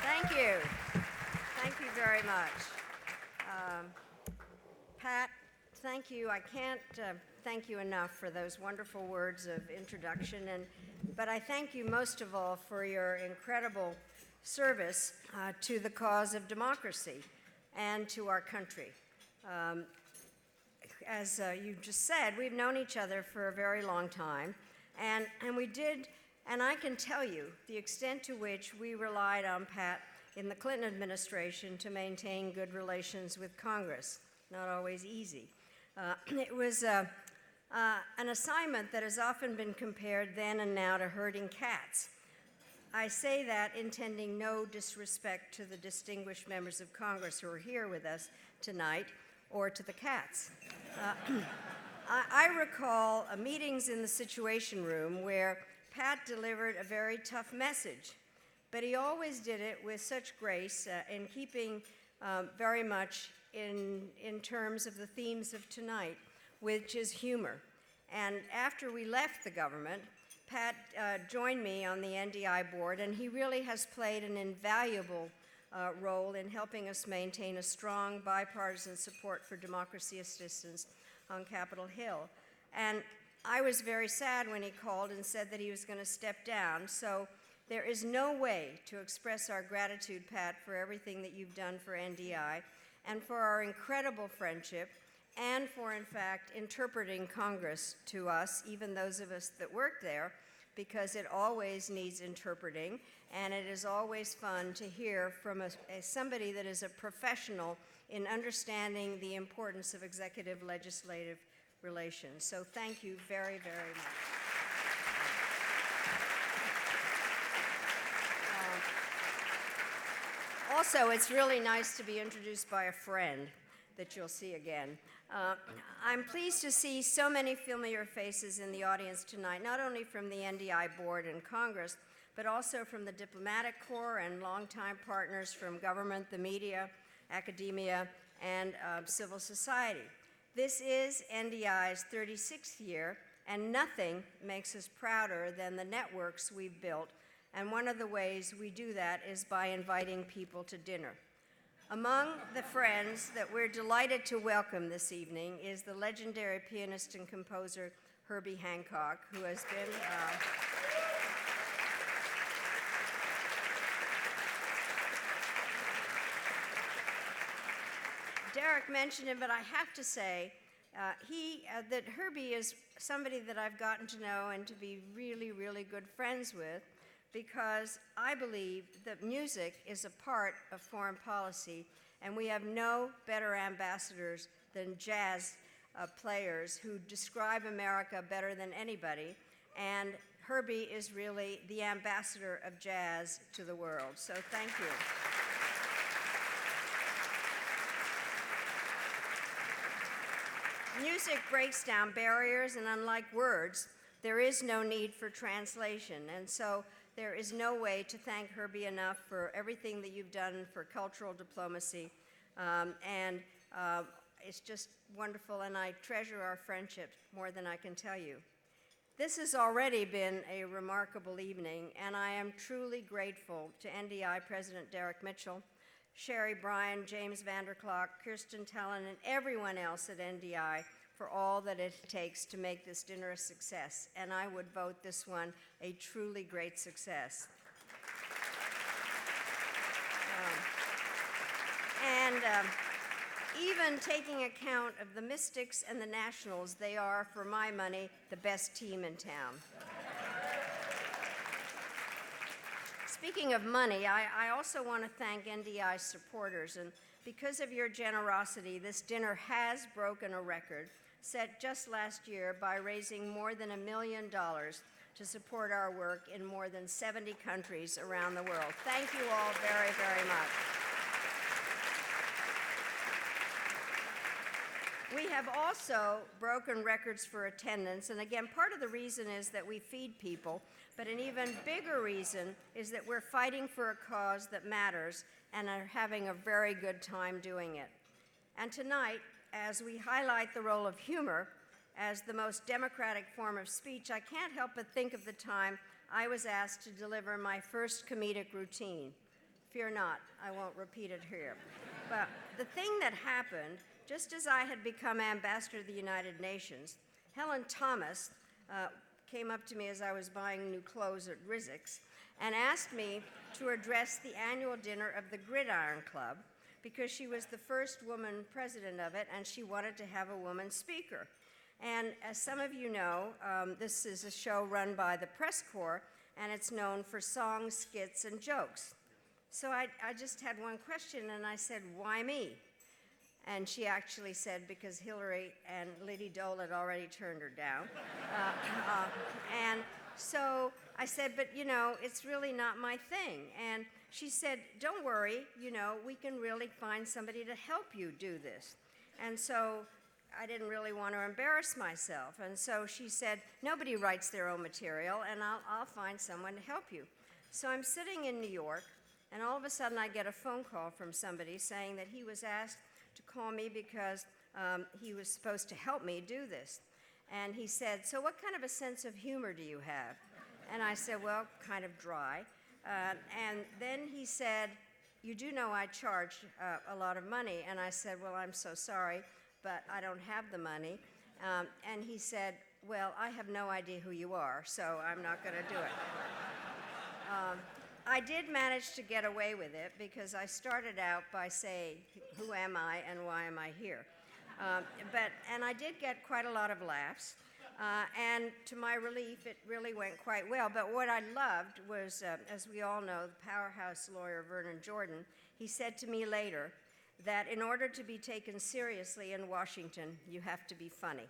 Thank you. Thank you very much. Pat, thank you. I can't thank you enough for those wonderful words of introduction, but I thank you most of all for your incredible service to the cause of democracy and to our country. As you just said, we've known each other for a very long time, and we did, and I can tell you the extent to which we relied on Pat in the Clinton administration to maintain good relations with Congress. Not always easy. It was an assignment that has often been compared then and now to herding cats. I say that intending no disrespect to the distinguished members of Congress who are here with us tonight, or to the cats. I recall meetings in the Situation Room where Pat delivered a very tough message, but he always did it with such grace in keeping very much in terms of the themes of tonight, which is humor. And after we left the government, Pat joined me on the NDI board, and he really has played an invaluable role in helping us maintain a strong bipartisan support for democracy assistance on Capitol Hill. And I was very sad when he called and said that he was going to step down. So there is no way to express our gratitude, Pat, for everything that you've done for NDI and for our incredible friendship and for, in fact, interpreting Congress to us, even those of us that work there, because it always needs interpreting, and it is always fun to hear from somebody that is a professional in understanding the importance of executive-legislative relations. So thank you very, very much. Also, it's really nice to be introduced by a friend that you'll see again. I'm pleased to see so many familiar faces in the audience tonight, not only from the NDI board and Congress, but also from the diplomatic corps and longtime partners from government, the media, academia, and civil society. This is NDI's 36th year, and nothing makes us prouder than the networks we've built, and one of the ways we do that is by inviting people to dinner. Among the friends that we're delighted to welcome this evening is the legendary pianist and composer Herbie Hancock, who has been Derek mentioned him, but I have to say that Herbie is somebody that I've gotten to know and to be really, really good friends with, because I believe that music is a part of foreign policy, and we have no better ambassadors than jazz players who describe America better than anybody, and Herbie is really the ambassador of jazz to the world, so thank you. Music breaks down barriers, and unlike words, there is no need for translation, and so there is no way to thank Herbie enough for everything that you've done for cultural diplomacy, and it's just wonderful, and I treasure our friendship more than I can tell you. This has already been a remarkable evening, and I am truly grateful to NDI President Derek Mitchell, Sherry Bryan, James Vanderklok, Kirsten Tellen, and everyone else at NDI for all that it takes to make this dinner a success, and I would vote this one a truly great success. Even taking account of the Mystics and the Nationals, they are, for my money, the best team in town. Speaking of money, I also want to thank NDI supporters, and because of your generosity, this dinner has broken a record set just last year by raising more than $1 million to support our work in more than 70 countries around the world. Thank you all very, very much. We have also broken records for attendance, and again, part of the reason is that we feed people, but an even bigger reason is that we're fighting for a cause that matters and are having a very good time doing it. And tonight, as we highlight the role of humor as the most democratic form of speech, I can't help but think of the time I was asked to deliver my first comedic routine. Fear not, I won't repeat it here. But the thing that happened, just as I had become ambassador to the United Nations, Helen Thomas came up to me as I was buying new clothes at Rizik's and asked me to address the annual dinner of the Gridiron Club because she was the first woman president of it and she wanted to have a woman speaker. And as some of you know, this is a show run by the press corps and it's known for songs, skits, and jokes. So I just had one question and I said, why me? And she actually said, because Hillary and Liddy Dole had already turned her down. And so I said, but you know, it's really not my thing. And she said, don't worry, you know, we can really find somebody to help you do this. And so I didn't really want to embarrass myself. And so she said, nobody writes their own material, and I'll find someone to help you. So I'm sitting in New York, and all of a sudden I get a phone call from somebody saying that he was asked to call me because he was supposed to help me do this. And he said, so what kind of a sense of humor do you have? And I said, well, kind of dry. And then he said, you do know I charge a lot of money. And I said, well, I'm so sorry, but I don't have the money. And he said, well, I have no idea who you are, so I'm not going to do it. I did manage to get away with it because I started out by saying, who am I and why am I here? And I did get quite a lot of laughs. And to my relief, it really went quite well. But what I loved was, as we all know, the powerhouse lawyer Vernon Jordan, he said to me later that in order to be taken seriously in Washington, you have to be funny.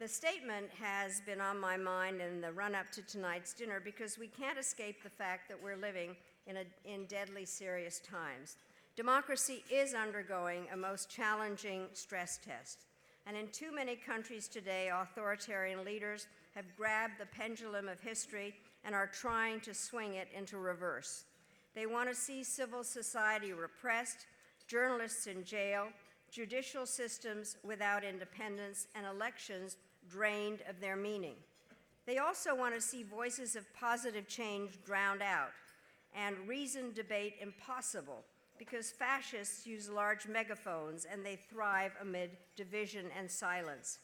The statement has been on my mind in the run-up to tonight's dinner because we can't escape the fact that we're living in deadly serious times. Democracy is undergoing a most challenging stress test. And in too many countries today, authoritarian leaders have grabbed the pendulum of history and are trying to swing it into reverse. They want to see civil society repressed, journalists in jail, judicial systems without independence, and elections drained of their meaning. They also want to see voices of positive change drowned out and reasoned debate impossible because fascists use large megaphones and they thrive amid division and silence.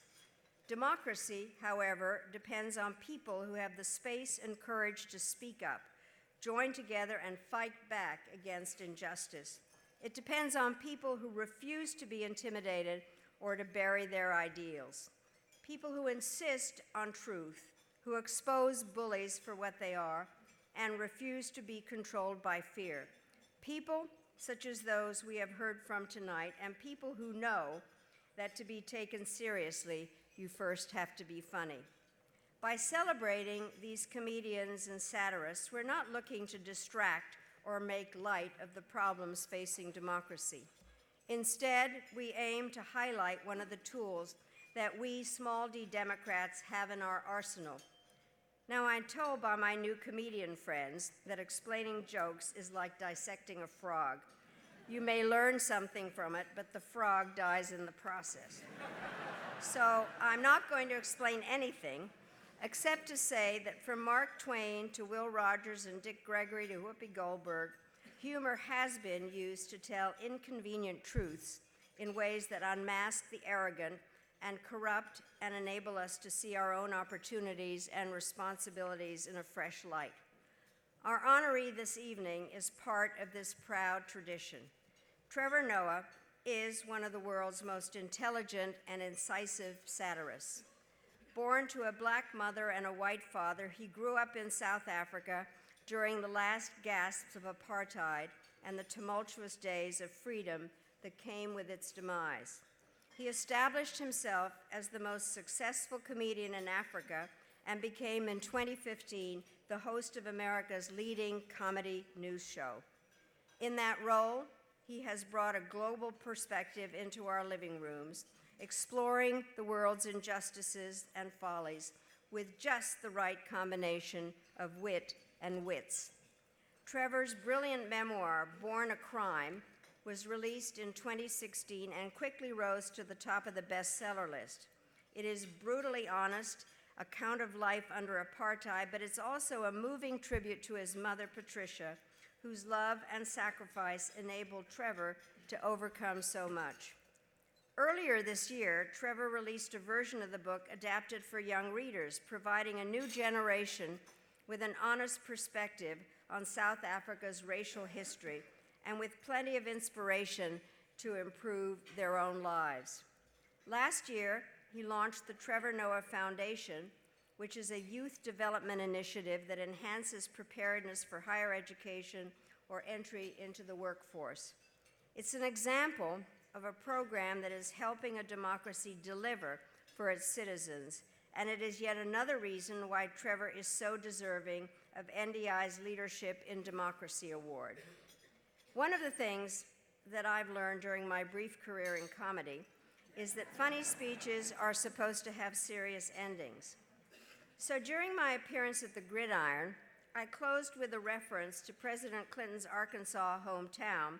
Democracy, however, depends on people who have the space and courage to speak up, join together, and fight back against injustice. It depends on people who refuse to be intimidated or to bury their ideals. People who insist on truth, who expose bullies for what they are, and refuse to be controlled by fear. People such as those we have heard from tonight, and people who know that to be taken seriously, you first have to be funny. By celebrating these comedians and satirists, we're not looking to distract or make light of the problems facing democracy. Instead, we aim to highlight one of the tools that we small d Democrats have in our arsenal. Now, I'm told by my new comedian friends that explaining jokes is like dissecting a frog. You may learn something from it, but the frog dies in the process. So I'm not going to explain anything, except to say that from Mark Twain to Will Rogers and Dick Gregory to Whoopi Goldberg, humor has been used to tell inconvenient truths in ways that unmask the arrogant and corrupt and enable us to see our own opportunities and responsibilities in a fresh light. Our honoree this evening is part of this proud tradition. Trevor Noah is one of the world's most intelligent and incisive satirists. Born to a black mother and a white father, he grew up in South Africa during the last gasps of apartheid and the tumultuous days of freedom that came with its demise. He established himself as the most successful comedian in Africa and became in 2015 the host of America's leading comedy news show. In that role, he has brought a global perspective into our living rooms, exploring the world's injustices and follies with just the right combination of wit and wits. Trevor's brilliant memoir, Born a Crime, was released in 2016 and quickly rose to the top of the bestseller list. It is brutally honest account of life under apartheid, but it's also a moving tribute to his mother, Patricia, whose love and sacrifice enabled Trevor to overcome so much. Earlier this year, Trevor released a version of the book adapted for young readers, providing a new generation with an honest perspective on South Africa's racial history and with plenty of inspiration to improve their own lives. Last year, he launched the Trevor Noah Foundation, which is a youth development initiative that enhances preparedness for higher education or entry into the workforce. It's an example of a program that is helping a democracy deliver for its citizens, and it is yet another reason why Trevor is so deserving of NDI's Leadership in Democracy Award. One of the things that I've learned during my brief career in comedy is that funny speeches are supposed to have serious endings. So during my appearance at the Gridiron, I closed with a reference to President Clinton's Arkansas hometown,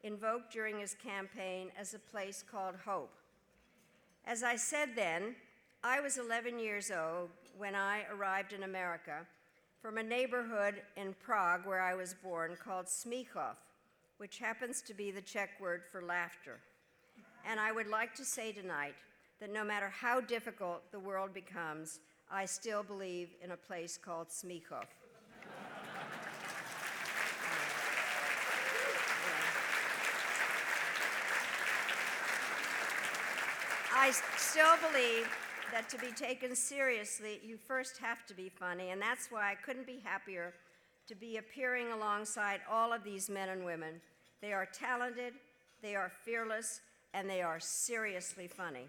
invoked during his campaign as a place called Hope. As I said then, I was 11 years old when I arrived in America from a neighborhood in Prague where I was born called Smíchov, which happens to be the Czech word for laughter. And I would like to say tonight that no matter how difficult the world becomes, I still believe in a place called Smíchov. I still believe that to be taken seriously, you first have to be funny, and that's why I couldn't be happier to be appearing alongside all of these men and women. They are talented, they are fearless, and they are seriously funny.